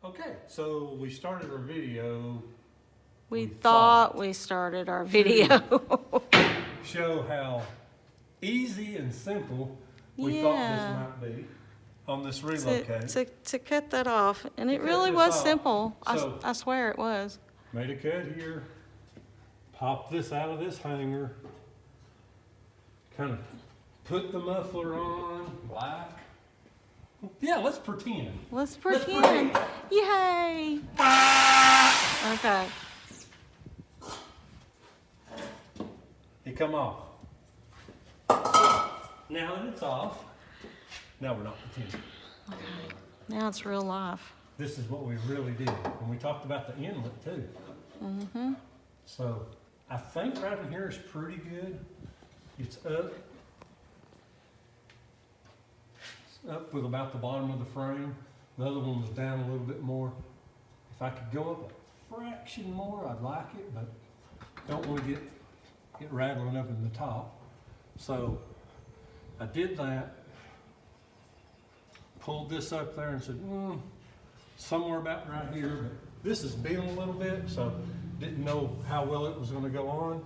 Okay, so we started our video. We thought we started our video. Show how easy and simple we thought this might be on this relocate. To cut that off, and it really this was off. simple. So- I swear it was. Made a cut here, pop this out of this hanger, kind of put the muffler on, black. Yeah, let's pretend. Let's pretend. Yay! Okay. It come off. Now that it's off, now we're not pretending. Okay. Now it's real life. This is what we really did. And we talked about the inlet too. Mm-hmm. So I think right in here is pretty good. It's up. It's up with about the bottom of the frame. The other one was down a little bit more. If I could go up a fraction more, I'd like it, but don't want to get rattling up in the top. So I did that. Pulled this up there and said, somewhere about right here, but this is bent a little bit, so didn't know how well it was going to go on.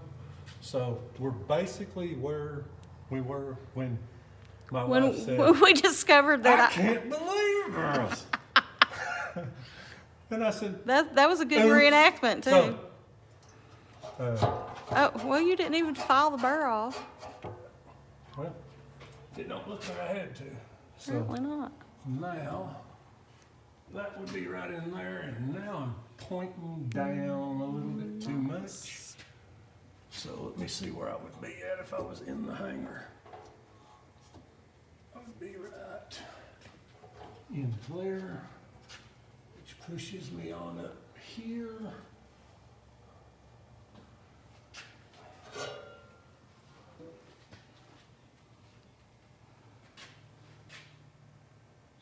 So we're basically where we were when my wife said, When we discovered that I can't believe this. And I said, that was a good Oops. reenactment too. So, Oh, well, you didn't even file the burr off. well, it don't look like I had to. So Apparently not. now, that would be right in there, and now I'm pointing down a little bit too much. So let me see where I would be at if I was in the hanger. I would be right in there, which pushes me on up here.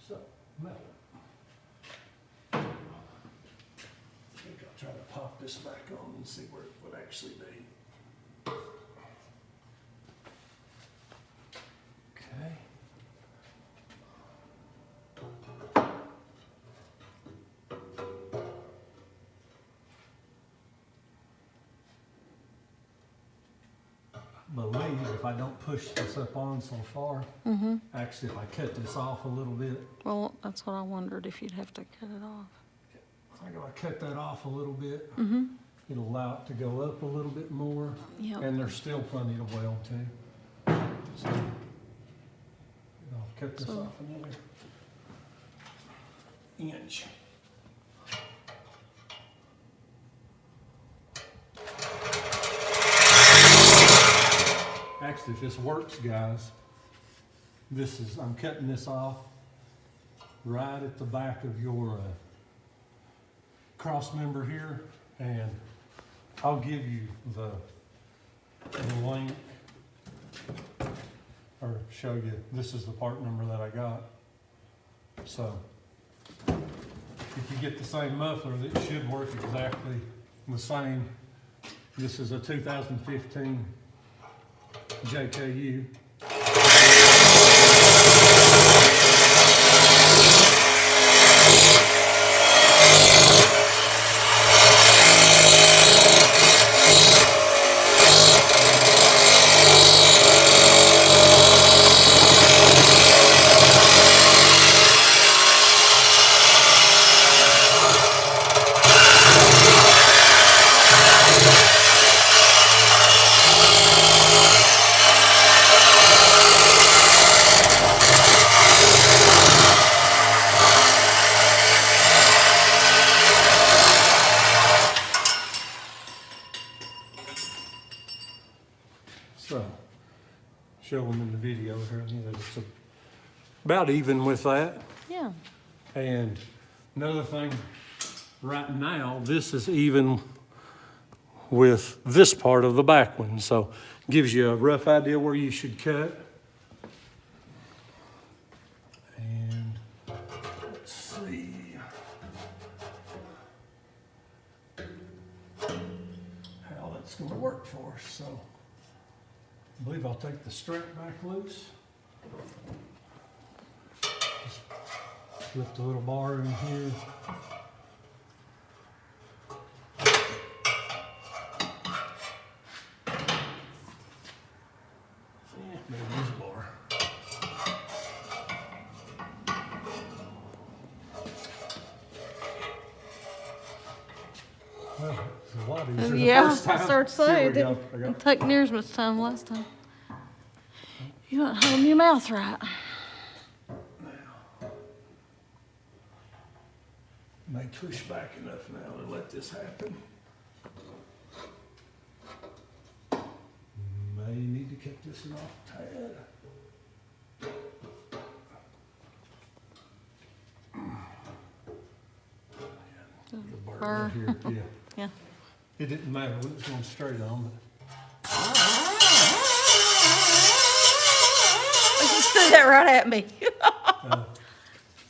So, now, I think I'll try to pop this back on and see where it would actually be. Okay. I believe if I don't push this up on so far, actually if I cut this off a little bit, Well, that's what I wondered, if you'd have to cut it off. I think if I cut that off a little bit, it'll allow it to go up a little bit more. Yep. And there's still plenty to weld too. So, I'll cut this off another inch. Actually, if this works, guys, I'm cutting this off right at the back of your cross member here, and I'll give you the link, or show you, this is the part number that I got. So if you get the same muffler, it should work exactly the same. This is a 2015 JKU. So, show them in the video here, it's about even with that. Yeah. And another thing, right now, this is even with this part of the back one. So gives you a rough idea where you should cut. And let's see. How that's going to work for us. So I believe I'll take the strap back loose. Just lift a little bar in here. Well, it's a lot easier the Yeah, first time. I started to say, Here it we go. didn't take near as much time last time. You weren't holding your mouth right. May push back enough now to let this happen. May need to cut this one off a tad. The burr right here, yeah. Yeah. It didn't matter when it was going straight on, You just threw that right at me. but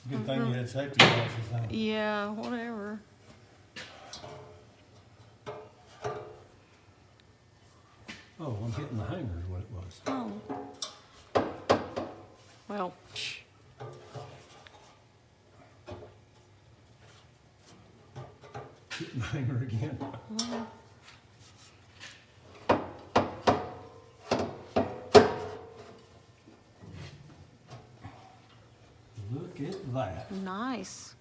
good thing you had safety glasses on. Yeah, whatever. Oh, I'm hitting the hanger is what it was. Oh. Well, Hitting the hanger again. Look at that. nice.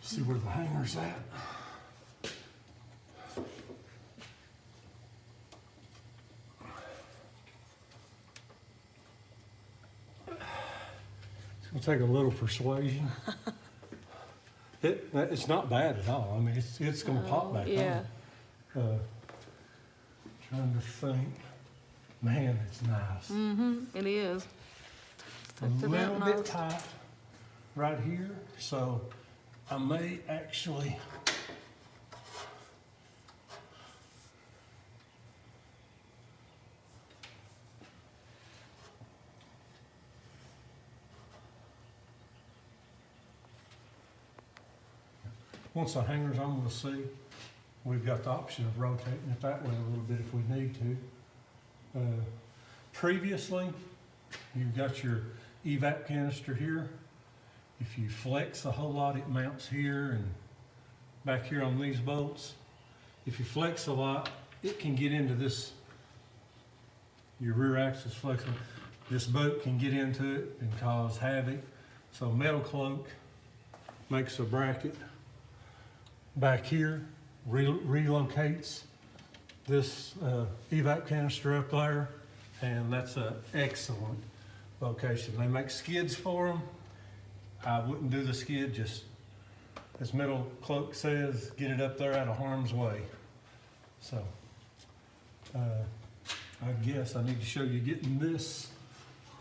See where the hanger's at? It's gonna take a little persuasion. It's not bad at all. I mean, it's gonna pop back Yeah. on. Trying to think. Man, it's nice. Mm-hmm, it is. A little bit tight right here, so I may actually once the hanger's on, we'll see. We've got the option of rotating it that way a little bit if we need to. Previously, you've got your evap canister here. If you flex a whole lot, it mounts here and back here on these bolts. If you flex a lot, it can get into this, your rear axis flexing. This boat can get into it and cause havoc. So metal cloak makes a bracket back here, relocates this evap canister up there, and that's an excellent location. They make skids for them. I wouldn't do the skid, just as metal cloak says, get it up there out of harm's way. So I guess I need to show you getting this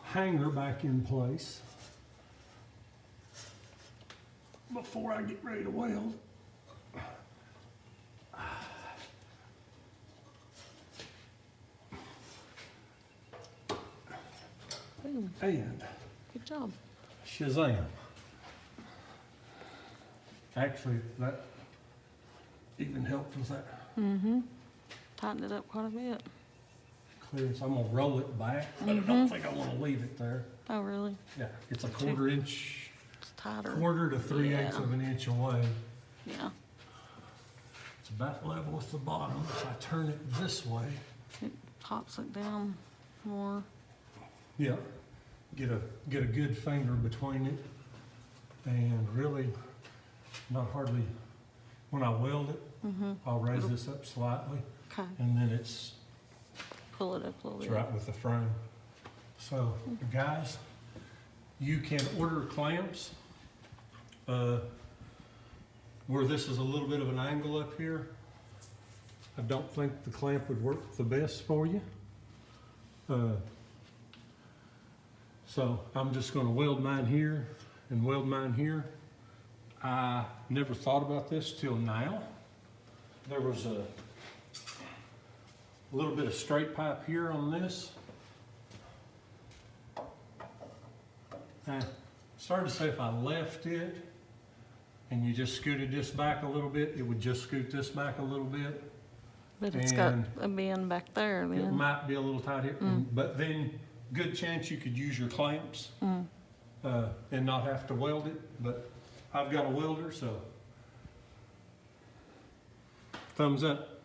hanger back in place before I get ready to weld. Boom. And Good job. Shazam. Actually, that even helped with that Mm-hmm. Tightened it up quite a bit. clearance. I'm gonna roll it back, but I don't think I wanna leave it there. Oh, really? Yeah, it's a quarter-inch, It's tighter. quarter to 3/8 Yeah. of an inch away. Yeah. It's about level with the bottom. If I turn it this way, It pops it down more. yeah, get a good finger between it, and really not hardly. When I weld it, Mm-hmm. I'll raise this up slightly, Okay. and then it's Pull it up a little bit. right with the frame. So, guys, you can order clamps. Where this is a little bit of an angle up here, I don't think the clamp would work the best for you. So I'm just gonna weld mine here and weld mine here. I never thought about this till now. There was a little bit of straight pipe here on this. I started to say if I left it and you just scooted this back a little bit, it would just scoot this back a little bit. But it's got And a bend back there It then. might be a little tight here, but then good chance you could use your clamps and not have to weld it. But I've got a welder, so thumbs up.